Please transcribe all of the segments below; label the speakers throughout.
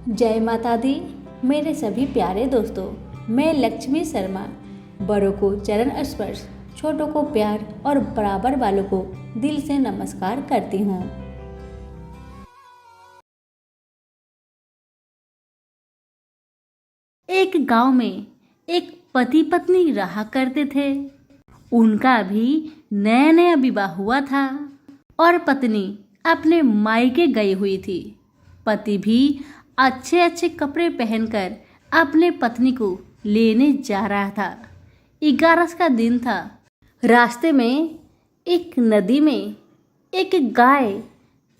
Speaker 1: जय माता दी। मेरे सभी प्यारे दोस्तों, मैं लक्ष्मी शर्मा बड़ों को चरण स्पर्श, छोटों को प्यार और बराबर वालों को दिल से नमस्कार करती हूँ। एक गांव में एक पति पत्नी रहा करते थे। उनका भी नया नया विवाह हुआ था और पत्नी अपने मायके गई हुई थी। पति भी अच्छे अच्छे कपड़े पहनकर अपने पत्नी को लेने जा रहा था। 11 का दिन था। रास्ते में एक नदी में एक गाय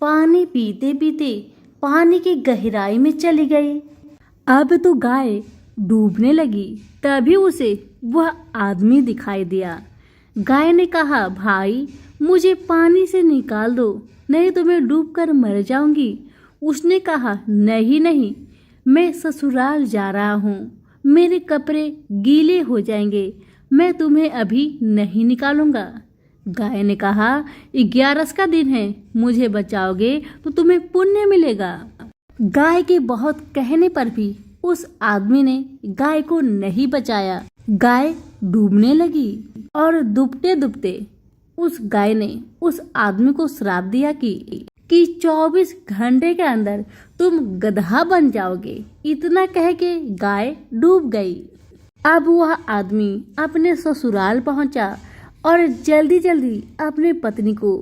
Speaker 1: पानी पीते पीते पानी की गहराई में चली गई। अब तो गाय डूबने लगी। तभी उसे वह आदमी दिखाई दिया। गाय ने कहा, भाई मुझे पानी से निकाल दो, नहीं तो मैं डूबकर मर जाऊंगी। उसने कहा, नहीं नहीं, मैं ससुराल जा रहा हूँ, मेरे कपड़े गीले हो जाएंगे, मैं तुम्हें अभी नहीं निकालूंगा। गाय ने कहा, 11 का दिन है, मुझे बचाओगे तो तुम्हें पुण्य मिलेगा। गाय के बहुत कहने पर भी उस आदमी ने गाय को नहीं बचाया। गाय डूबने लगी और डूबते डूबते उस गाय ने उस आदमी को श्राप दिया कि 24 घंटे के अंदर तुम गधा बन जाओगे। इतना कह के गाय डूब गई। अब वह आदमी अपने ससुराल पहुंचा और जल्दी जल्दी अपने पत्नी को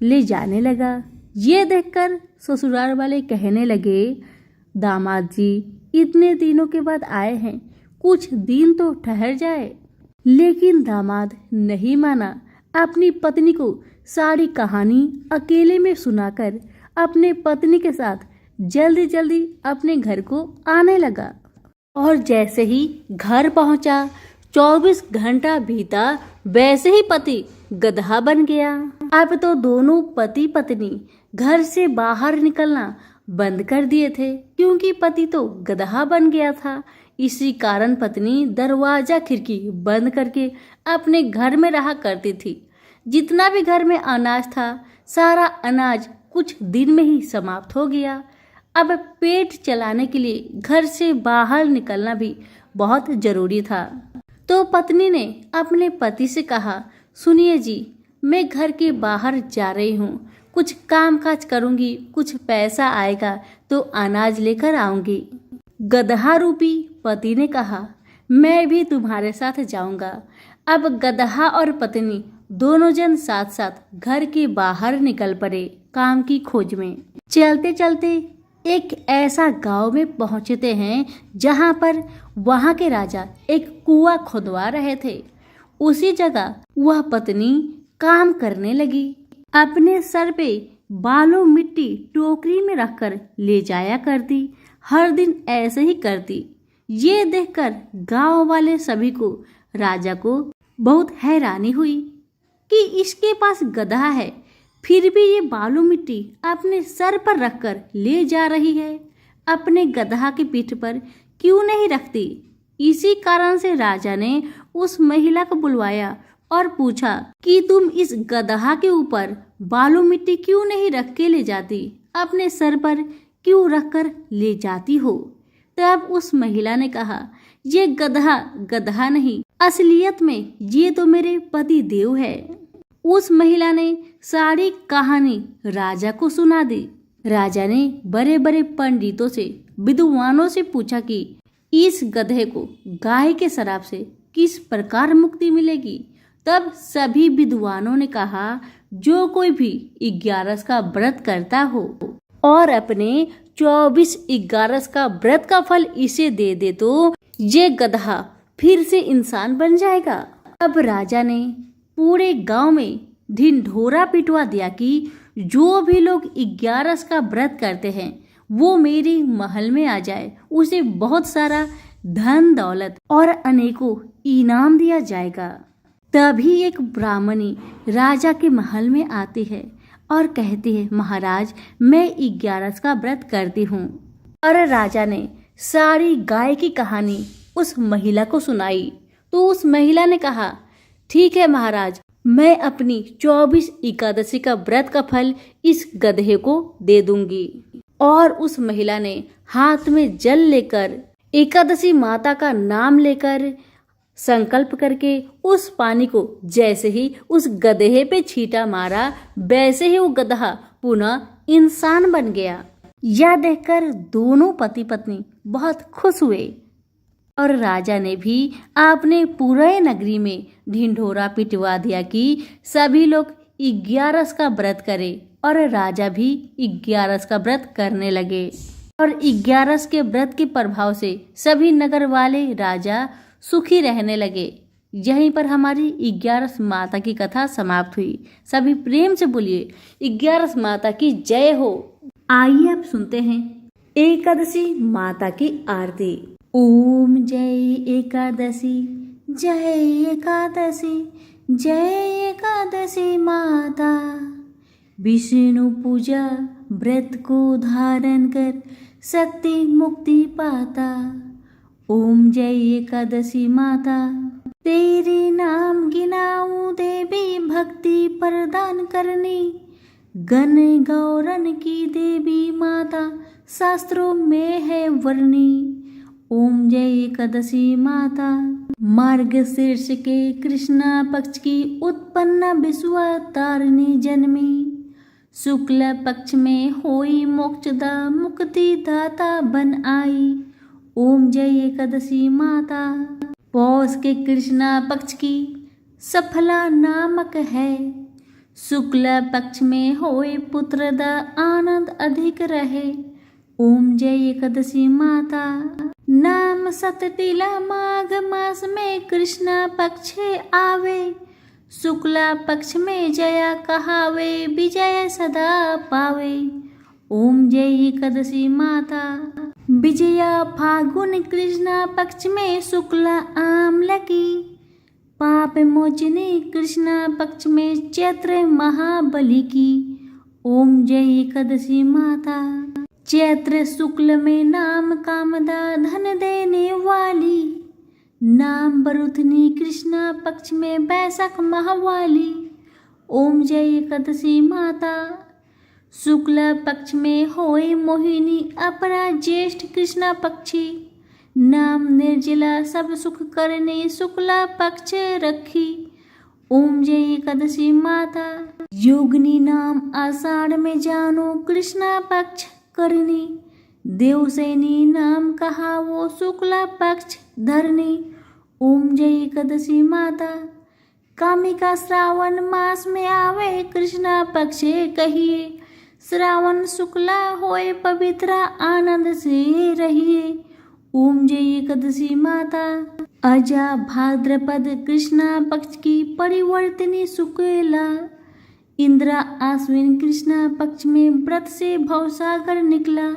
Speaker 1: ले जाने लगा। ये देखकर ससुराल वाले कहने लगे, दामाद जी इतने दिनों के बाद आए हैं, कुछ दिन तो ठहर जाए। लेकिन दामाद नहीं माना। अपनी पत्नी को सारी कहानी अकेले में सुनाकर अपने पत्नी के साथ जल्दी जल्दी अपने घर को आने लगा। और जैसे ही घर पहुंचा, 24 घंटा बीता, वैसे ही पति गधा बन गया। अब तो दोनों पति पत्नी घर से बाहर निकलना बंद कर दिए थे, क्योंकि पति तो गधा बन गया था। इसी कारण पत्नी दरवाजा खिड़की बंद करके अपने घर में रहा करती थी। जितना भी घर में अनाज था, सारा अनाज कुछ दिन में ही समाप्त हो गया। अब पेट चलाने के लिए घर से बाहर निकलना भी बहुत जरूरी था। तो पत्नी ने अपने पति से कहा, सुनिए जी, मैं घर के बाहर जा रही हूँ, कुछ काम काज करूँगी, कुछ पैसा आएगा तो अनाज लेकर आऊँगी। गधा रूपी पति ने कहा, मैं भी तुम्हारे साथ जाऊँगा। अब गधा और पत्नी दोनों जन साथ साथ घर के बाहर निकल पड़े काम की खोज में। चलते चलते एक ऐसा गांव में पहुंचते हैं जहां पर वहां के राजा एक कुआं खुदवा रहे थे। उसी जगह वह पत्नी काम करने लगी। अपने सर पे बालू मिट्टी टोकरी में रखकर ले जाया करती। हर दिन ऐसे ही करती। ये देखकर गांव वाले सभी को, राजा को बहुत हैरानी हुई कि इसके पास गधा है, फिर भी ये बालू मिट्टी अपने सर पर रखकर ले जा रही है। अपने गधा की पीठ पर क्यों नहीं रखती? इसी कारण से राजा ने उस महिला को बुलवाया और पूछा कि तुम इस गधा के ऊपर बालू मिट्टी क्यों नहीं रख के ले जाती, अपने सर पर क्यों रखकर ले जाती हो? तब उस महिला ने कहा, ये गधा गधा नहीं, असलियत में ये तो मेरे पति देव है। उस महिला ने सारी कहानी राजा को सुना दी। राजा ने बड़े बड़े पंडितों से, विद्वानों से पूछा कि इस गधे को गाय के शराब से किस प्रकार मुक्ति मिलेगी। तब सभी विद्वानों ने कहा, जो कोई भी 11 का व्रत करता हो और अपने 24/11 का व्रत का फल इसे दे दे तो ये गधा फिर से इंसान बन जाएगा। अब राजा ने पूरे गांव में ढिंढोरा पिटवा दिया कि जो भी लोग 11 का व्रत करते हैं वो मेरे महल में आ जाए, उसे बहुत सारा धन दौलत और अनेकों इनाम दिया जाएगा। तभी एक ब्राह्मणी राजा के महल में आती है और कहती है, महाराज मैं 11 का व्रत करती हूँ। और राजा ने सारी गाय की कहानी उस महिला को सुनाई। तो उस महिला ने कहा, ठीक है महाराज, मैं अपनी 24 एकादशी का व्रत का फल इस गधे को दे दूंगी। और उस महिला ने हाथ में जल लेकर एकादशी माता का नाम लेकर संकल्प करके उस पानी को जैसे ही उस गधे पे छींटा मारा, वैसे ही वो गधा पुनः इंसान बन गया। यह देखकर दोनों पति पत्नी बहुत खुश हुए और राजा ने भी अपने पूरे नगरी में ढिंढोरा पिटवा दिया कि सभी लोग 11 का व्रत करें, और राजा भी 11 का व्रत करने लगे। और 11 के व्रत के प्रभाव से सभी नगर वाले राजा सुखी रहने लगे। यहीं पर हमारी 11 माता की कथा समाप्त हुई। सभी प्रेम से बोलिए 11 माता की जय हो। आइए अब सुनते हैं एकादशी माता की आरती। ओम जय एकादशी, जय एकादशी, जय एकादशी माता। विष्णु पूजा व्रत को धारण कर शक्ति मुक्ति पाता। ओम जय एकादशी माता, तेरे नाम गिनाऊं देवी, भक्ति प्रदान करनी। गण गौरन की देवी माता, शास्त्रों में है वर्णी। ओम जय एकादशी माता, मार्गशीर्ष के कृष्णा पक्ष की उत्पन्न विश्वतारिणी जन्मी। शुक्ल पक्ष में होई मोक्षदा, मुक्ति दाता बन आई। ओम जय एकादशी माता, पौष के कृष्णा पक्ष की सफला नामक है। शुक्ल पक्ष में होए पुत्रदा, आनंद अधिक रहे। ओम जय एकादशी माता, नाम सतटिला माघ मास में कृष्णा पक्ष आवे। शुक्ला पक्ष में जया कहावे, विजय सदा पावे। ओम जय एकादशी माता, विजया फागुन कृष्णा पक्ष में शुक्ला आमला की। पाप मोचनी कृष्णा पक्ष में चैत्र महाबली की। ओम जय एकादशी माता, चैत्र शुक्ल में नाम कामदा, धन देने वाली। नाम बरुथनी कृष्णा पक्ष में बैसाख महावाली। ओम जय एकादशी माता, शुक्ल पक्ष में होए मोहिनी, अपरा ज्येष्ठ कृष्णा पक्षी। नाम निर्जला सब सुख करने, शुक्ला पक्ष रखी। ओम जय एकादशी माता, योगिनी नाम आषाढ़ में जानो, कृष्णा पक्ष करनी। देवसैनी नाम कहा वो, शुक्ला पक्ष धरनी। ओम जय एकादशी माता, कामिका श्रावण मास में आवे, कृष्णा पक्ष कहिए। श्रावण शुक्ला होए पवित्र, आनंद से रहिए। ओम जय एकादशी माता, अजा भाद्रपद कृष्णा पक्ष की परिवर्तनी शुक्ला। इंद्रा आश्विन कृष्णा पक्ष में व्रत से भवसागर निकला।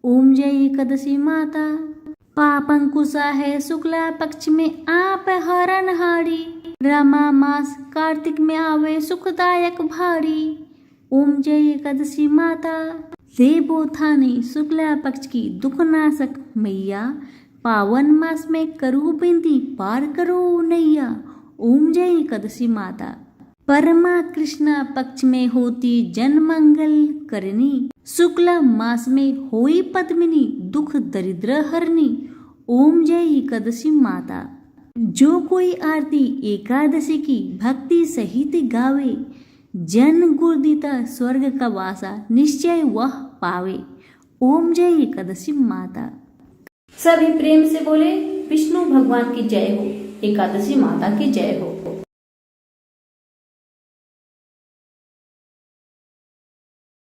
Speaker 1: ओम जय एकादशी माता, पाप अंकुशा है शुक्ला पक्ष में आप हरणहारी। रमा मास कार्तिक में आवे, सुखदायक भारी। ओम जय एकादशी माता, देवोत्थानी शुक्ला पक्ष की दुखनाशक मैया। पावन मास में करू बिंदी, पार करो नैया। ओम जय एकादशी माता, परमा कृष्णा पक्ष में होती जन मंगल करनी। शुक्ला मास में होई पद्मिनी, दुख दरिद्र हरनी। ओम जय एकादशी माता, जो कोई आरती एकादशी की भक्ति सहित गावे, जन गुरुदिता स्वर्ग का वासा निश्चय वह पावे। ओम जय एकादशी माता। सभी प्रेम से बोले विष्णु भगवान की जय हो, एकादशी माता की जय हो।